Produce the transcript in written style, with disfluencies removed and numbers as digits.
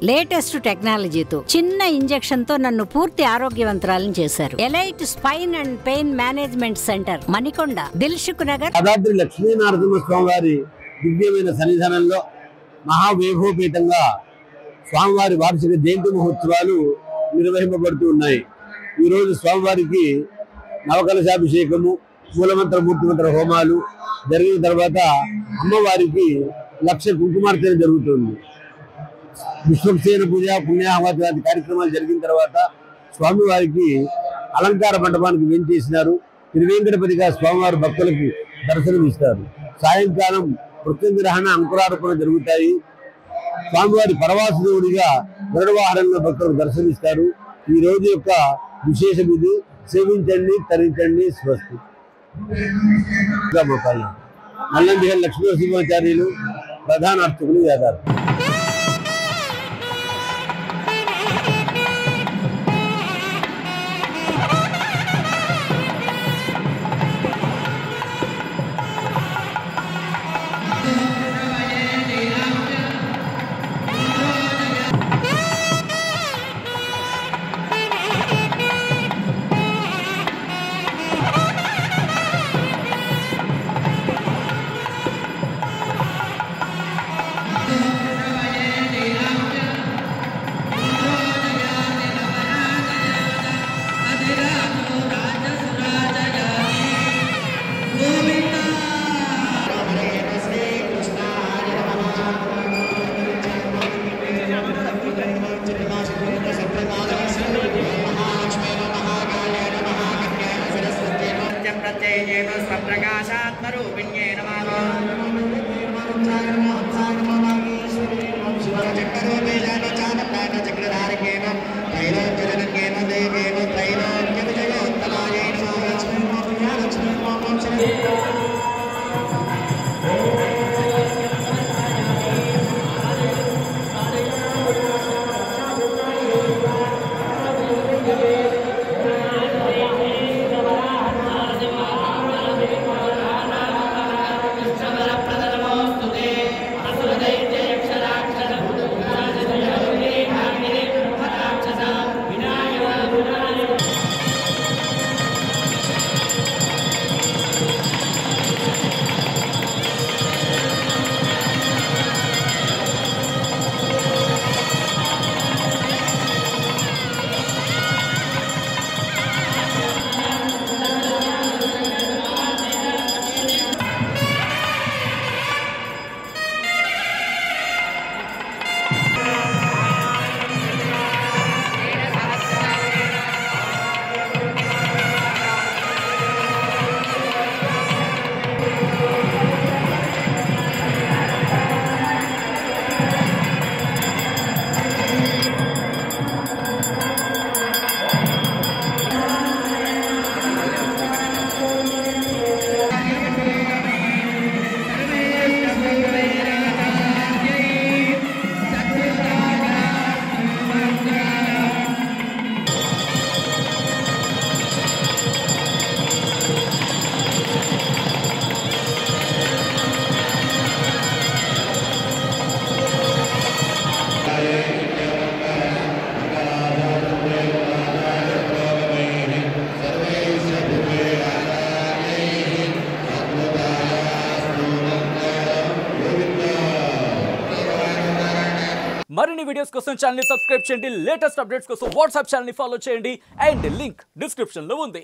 Latest టెక్నాలజీతో చిన్న injection తో నన్ను పూర్తి ఆరోగ్యవంతురాలను చేశారు. Elite spine and pain management centre, Manikonda, Dilsukh Nagar. Yadadri Lakshminarasimha స్వామివారి దివ్యమైన సన్నిధానంలో మహావైభవపేతంగా స్వామివారి వార్షిక జయంతి మహోత్సవాలు నిర్వహింపబడుతూ ఉన్నాయి. ఈరోజు స్వామివారికి నవకలశాభిషేకము, మూలమంత్ర మూర్తిమంత్ర హోమాలు జరిగిన తర్వాత అమ్మవారికి లక్ష కుంకుమార్చన జరుగుతుంది. విశ్వక్సేన పూజ, పుణ్యాహవాతి కార్యక్రమాలు జరిగిన తర్వాత స్వామివారికి అలంకార మండపానికి వేంచేసినారు. తిరువేంకటపతిగా స్వామివారి భక్తులకు దర్శనం ఇస్తారు. సాయంకాలం మృత్యుంజరహణ, అంకురార్పణ జరుగుతాయి. స్వామివారి పరవాసు దేవుడిగా గరుడవాహనంలో భక్తులకు దర్శనమిస్తారు. ఈ రోజు యొక్క విశేషం ఇది. సేవించండి, తరించండి, స్వస్తి. నల్లందిహల్ లక్ష్మీనరసింహాచార్యులు ప్రధాన అర్చకులు యాదాద్రి. మరిన్ని వీడియోస్ కోసం ఛానల్ ని సబ్స్క్రైబ్ చేయండి. లేటెస్ట్ అప్డేట్స్ కోసం వాట్సాప్ ఛానల్ ని ఫాలో చేయండి. అండ్ లింక్ డిస్క్రిప్షన్ లో ఉంది.